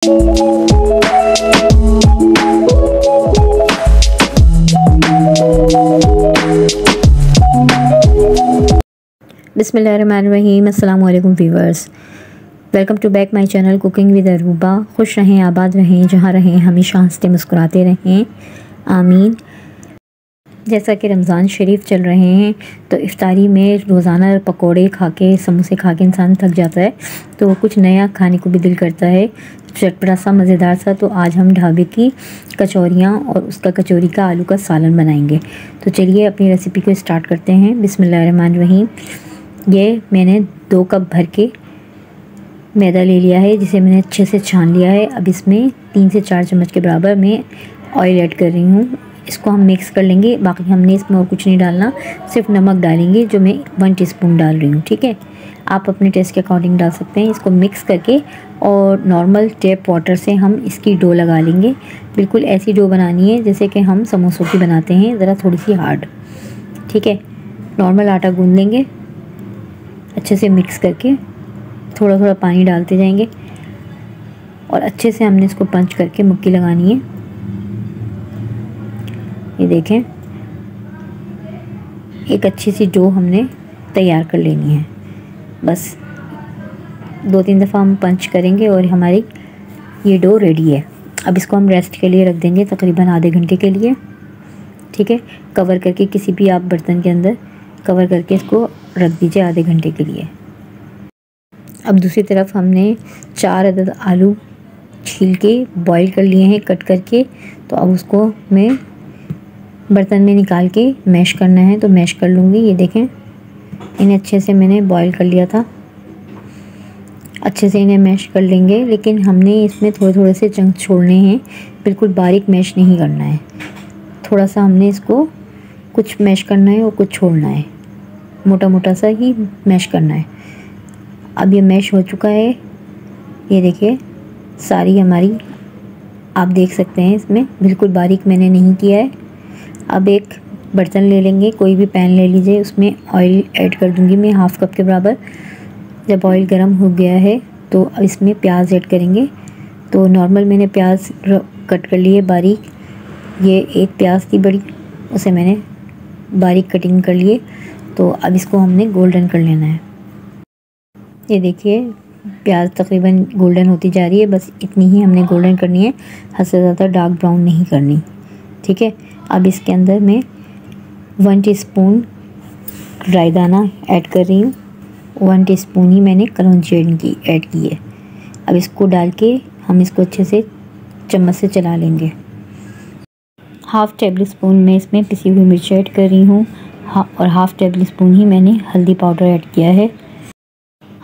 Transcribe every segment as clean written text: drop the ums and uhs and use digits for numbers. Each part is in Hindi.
बिस्मिल्लाहिर्रहमानिर्रहीम। अस्सलाम वालेकुम viewers, welcome to back my channel cooking with Aruba. खुश रहें, आबाद रहें, जहाँ रहें हमेशा हंसते मुस्कुराते रहें, आमीन। जैसा कि रमज़ान शरीफ चल रहे हैं तो इफ्तारी में रोज़ाना पकोड़े खा के, समोसे खा के इंसान थक जाता है, तो कुछ नया खाने को भी दिल करता है, चटपटा सा, मज़ेदार सा। तो आज हम ढाबे की कचौरियाँ और उसका कचौरी का आलू का सालन बनाएंगे। तो चलिए अपनी रेसिपी को स्टार्ट करते हैं। बिस्मिल्लाहिर्रहमानिर्रहीम। ये मैंने 2 कप भर के मैदा ले लिया है, जिसे मैंने अच्छे से छान लिया है। अब इसमें 3 से 4 चम्मच के बराबर मैं ऑयल ऐड कर रही हूँ। इसको हम मिक्स कर लेंगे। बाकी हमने इसमें और कुछ नहीं डालना, सिर्फ नमक डालेंगे, जो मैं 1 टीस्पून डाल रही हूँ। ठीक है, आप अपने टेस्ट के अकॉर्डिंग डाल सकते हैं। इसको मिक्स करके और नॉर्मल टैप वाटर से हम इसकी डो लगा लेंगे। बिल्कुल ऐसी डो बनानी है जैसे कि हम समोसों की बनाते हैं, ज़रा थोड़ी सी हार्ड। ठीक है, नॉर्मल आटा गूंद लेंगे अच्छे से मिक्स करके, थोड़ा थोड़ा पानी डालते जाएंगे और अच्छे से हमने इसको पंच करके मुक्की लगानी है। ये देखें, एक अच्छी सी डो हमने तैयार कर लेनी है। बस 2-3 दफ़ा हम पंच करेंगे और हमारी ये डो रेडी है। अब इसको हम रेस्ट के लिए रख देंगे, तकरीबन आधे घंटे के लिए। ठीक है, कवर करके किसी भी आप बर्तन के अंदर कवर करके इसको रख दीजिए आधे घंटे के लिए। अब दूसरी तरफ हमने 4 अदद आलू छील के बॉईल कर लिए हैं, कट करके। तो अब उसको मैं बर्तन में निकाल के मैश करना है, तो मैश कर लूँगी। ये देखें, इन्हें अच्छे से मैंने बॉईल कर लिया था। अच्छे से इन्हें मैश कर लेंगे, लेकिन हमने इसमें थोड़े थोड़े से चंक छोड़ने हैं, बिल्कुल बारीक मैश नहीं करना है। थोड़ा सा हमने इसको कुछ मैश करना है और कुछ छोड़ना है, मोटा मोटा सा ही मैश करना है। अब ये मैश हो चुका है, ये देखिए सारी हमारी, आप देख सकते हैं इसमें बिल्कुल बारीक मैंने नहीं किया है। अब एक बर्तन ले लेंगे, कोई भी पैन ले लीजिए, उसमें ऑयल ऐड कर दूंगी मैं 1/2 कप के बराबर। जब ऑयल गर्म हो गया है तो अब इसमें प्याज ऐड करेंगे। तो नॉर्मल मैंने प्याज कट कर लिए बारीक। ये एक प्याज थी बड़ी, उसे मैंने बारीक कटिंग कर लिए। तो अब इसको हमने गोल्डन कर लेना है। ये देखिए प्याज तकरीबन गोल्डन होती जा रही है, बस इतनी ही हमने गोल्डन करनी है, हद से ज़्यादा डार्क ब्राउन नहीं करनी। ठीक है, अब इसके अंदर मैं 1 टीस्पून ड्राई दाना ऐड कर रही हूँ। 1 टीस्पून ही मैंने कलौंजी ऐड की है। अब इसको डाल के हम इसको अच्छे से चम्मच से चला लेंगे। 1/2 टेबल स्पून मैं इसमें पिसी हुई मिर्च ऐड कर रही हूँ, और 1/2 टेबल स्पून ही मैंने हल्दी पाउडर ऐड किया है।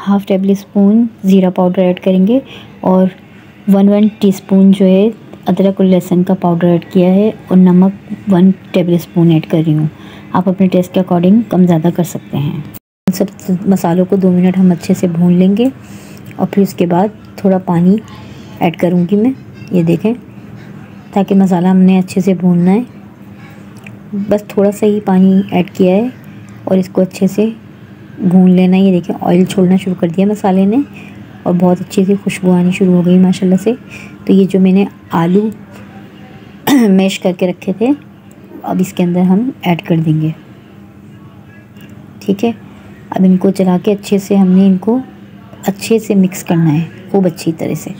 1/2 टेबल स्पून ज़ीरा पाउडर ऐड करेंगे और 1 टीस्पून जो है अदरक और लहसुन का पाउडर ऐड किया है, और नमक 1 टेबल स्पून ऐड कर रही हूँ। आप अपने टेस्ट के अकॉर्डिंग कम ज़्यादा कर सकते हैं। सब मसालों को 2 मिनट हम अच्छे से भून लेंगे और फिर उसके बाद थोड़ा पानी ऐड करूँगी मैं। ये देखें, ताकि मसाला हमने अच्छे से भूनना है, बस थोड़ा सा ही पानी ऐड किया है और इसको अच्छे से भून लेना है। ये देखें, ऑयल छोड़ना शुरू कर दिया मसाले ने और बहुत अच्छी सी खुशबू आनी शुरू हो गई माशाल्लाह से। तो ये जो मैंने आलू मैश करके रखे थे, अब इसके अंदर हम ऐड कर देंगे। ठीक है, अब इनको चला के अच्छे से हमने इनको अच्छे से मिक्स करना है, खूब अच्छी तरह से।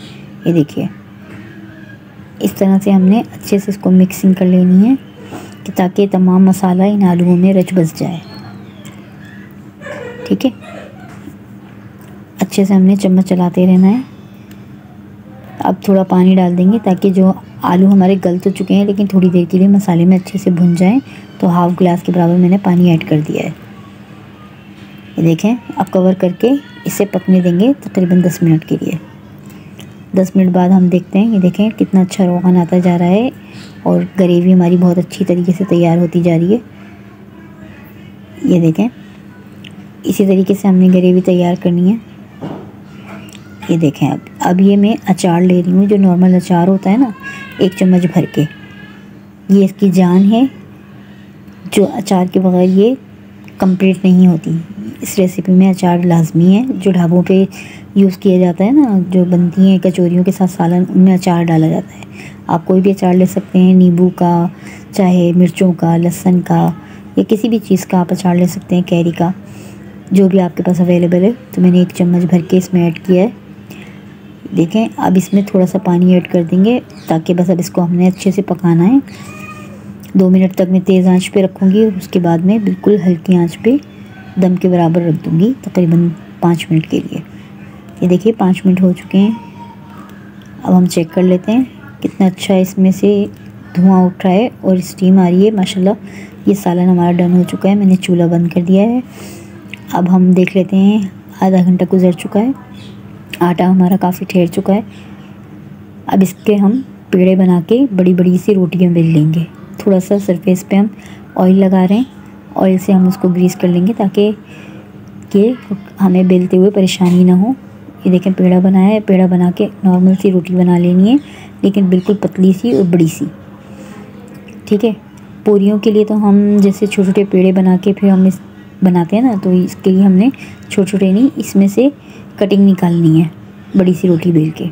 ये देखिए, इस तरह से हमने अच्छे से इसको मिक्सिंग कर लेनी है कि ताकि तमाम मसाला इन आलूओं में रच बस जाए। ठीक है, अच्छे से हमने चम्मच चलाते रहना है। अब थोड़ा पानी डाल देंगे ताकि जो आलू हमारे गल तो चुके हैं, लेकिन थोड़ी देर के लिए मसाले में अच्छे से भुन जाएं। तो 1/2 गिलास के बराबर मैंने पानी ऐड कर दिया है। ये देखें, अब कवर करके इसे पकने देंगे तकरीबन 10 मिनट के लिए। 10 मिनट बाद हम देखते हैं। ये देखें कितना अच्छा रोगन आता जा रहा है और ग्रेवी हमारी बहुत अच्छी तरीके से तैयार होती जा रही है। ये देखें, इसी तरीके से हमने ग्रेवी तैयार करनी है। ये देखें, अब ये मैं अचार ले रही हूँ, जो नॉर्मल अचार होता है ना, 1 चम्मच भर के। ये इसकी जान है, जो अचार के बगैर ये कंप्लीट नहीं होती। इस रेसिपी में अचार लाजमी है। जो ढाबों पे यूज़ किया जाता है ना, जो बनती हैं कचौरियों के साथ सालन, उनमें अचार डाला जाता है। आप कोई भी अचार ले सकते हैं, नींबू का, चाहे मिर्चों का, लहसुन का, या किसी भी चीज़ का आप अचार ले सकते हैं, कैरी का, जो भी आपके पास अवेलेबल है। तो मैंने 1 चम्मच भर के इसमें ऐड किया है। देखें, अब इसमें थोड़ा सा पानी ऐड कर देंगे, ताकि बस अब इसको हमने अच्छे से पकाना है। 2 मिनट तक मैं तेज़ आंच पे रखूँगी, उसके बाद में बिल्कुल हल्की आंच पे दम के बराबर रख दूँगी, तकरीबन 5 मिनट के लिए। ये देखिए 5 मिनट हो चुके हैं। अब हम चेक कर लेते हैं कितना अच्छा इसमें से धुआं उठ रहा है और स्टीम आ रही है। माशाल्लाह ये सालन हमारा डन हो चुका है। मैंने चूल्हा बंद कर दिया है। अब हम देख लेते हैं, आधा घंटा गुजर चुका है, आटा हमारा काफ़ी ठहर चुका है। अब इसके हम पेड़े बना के बड़ी बड़ी सी रोटियां बेल लेंगे। थोड़ा सा सरफेस पे हम ऑयल लगा रहे हैं, ऑयल से हम उसको ग्रीस कर लेंगे ताकि कि हमें बेलते हुए परेशानी ना हो। ये देखें, पेड़ा बनाया है। पेड़ा बना के नॉर्मल सी रोटी बना लेनी है, लेकिन बिल्कुल पतली सी और बड़ी सी, ठीक है। पूरियों के लिए तो हम जैसे छोटे छोटे पेड़े बना के फिर हम इस बनाते हैं ना, तो इसके लिए हमने छोटे छोटे नहीं, इसमें से कटिंग निकालनी है बड़ी सी रोटी बेल के।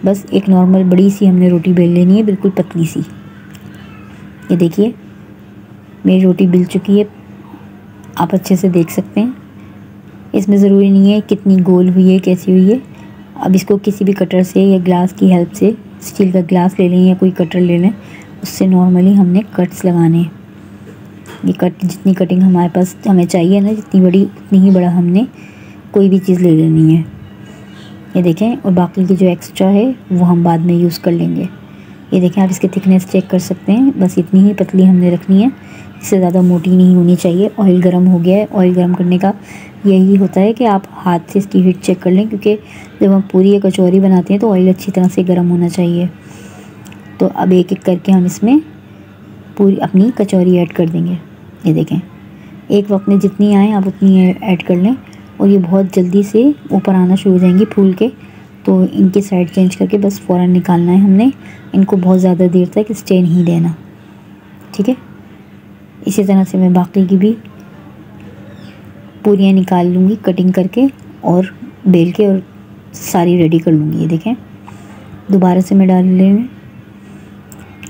बस एक नॉर्मल बड़ी सी हमने रोटी बेल लेनी है, बिल्कुल पतली सी। ये देखिए मेरी रोटी बिल चुकी है, आप अच्छे से देख सकते हैं। इसमें ज़रूरी नहीं है कितनी गोल हुई है, कैसी हुई है। अब इसको किसी भी कटर से या ग्लास की हेल्प से, स्टील का ग्लास ले लें या कोई कटर ले लें, उससे नॉर्मली हमने कट्स लगाने हैं। ये कट, जितनी कटिंग हमारे पास हमें चाहिए ना, जितनी बड़ी उतनी ही बड़ा हमने कोई भी चीज़ ले लेनी है। ये देखें, और बाकी की जो एक्स्ट्रा है वो हम बाद में यूज़ कर लेंगे। ये देखें, आप इसकी थिकनेस चेक कर सकते हैं, बस इतनी ही पतली हमने रखनी है, इससे ज़्यादा मोटी नहीं होनी चाहिए। ऑयल गर्म हो गया है। ऑयल गर्म करने का यही होता है कि आप हाथ से इसकी हीट चेक कर लें, क्योंकि जब हम पूरी या कचौरी बनाते हैं तो ऑयल अच्छी तरह से गर्म होना चाहिए। तो अब एक एक करके हम इसमें पूरी अपनी कचौरी ऐड कर देंगे। ये देखें, एक वक्त में जितनी आए आप उतनी ऐड कर लें, और ये बहुत जल्दी से ऊपर आना शुरू हो जाएंगी फूल के। तो इनकी साइड चेंज करके बस फ़ौरन निकालना है हमने। इनको बहुत ज़्यादा देर तक स्टे नहीं देना, ठीक है। इसी तरह से मैं बाकी की भी पूरियाँ निकाल लूँगी कटिंग करके और बेल के, और सारी रेडी कर लूँगी। ये देखें, दोबारा से मैं डाल लेंगे।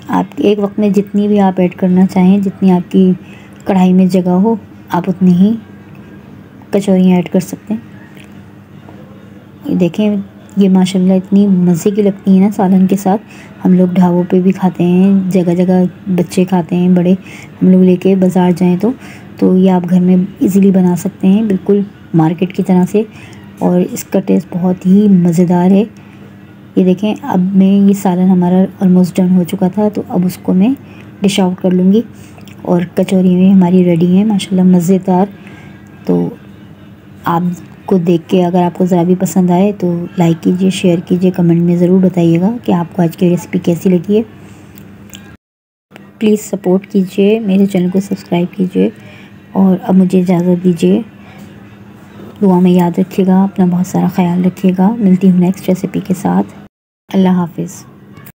आप एक वक्त में जितनी भी आप ऐड करना चाहें, जितनी आपकी कढ़ाई में जगह हो, आप उतनी ही कचौरियाँ ऐड कर सकते हैं। ये देखें, ये माशाल्लाह इतनी मज़े की लगती है ना सालन के साथ। हम लोग ढाबों पे भी खाते हैं, जगह जगह बच्चे खाते हैं, बड़े हम लोग लेके बाज़ार जाएं तो ये आप घर में इजीली बना सकते हैं, बिल्कुल मार्केट की तरह से। और इसका टेस्ट बहुत ही मज़ेदार है। ये देखें, अब मैं ये सालन हमारा ऑलमोस्ट डन हो चुका था, तो अब उसको मैं डिश आउट कर लूँगी। और कचौरी में हमारी रेडी है माशाल्लाह, मज़ेदार। तो आपको देख के अगर आपको ज़रा भी पसंद आए तो लाइक कीजिए, शेयर कीजिए, कमेंट में ज़रूर बताइएगा कि आपको आज की रेसिपी कैसी लगी है। प्लीज़ सपोर्ट कीजिए, मेरे चैनल को सब्सक्राइब कीजिए, और अब मुझे इजाज़त दीजिए। दुआ में याद रखिएगा, अपना बहुत सारा ख्याल रखिएगा। मिलती हूँ नेक्स्ट रेसिपी के साथ। अल्लाह हाफिज़।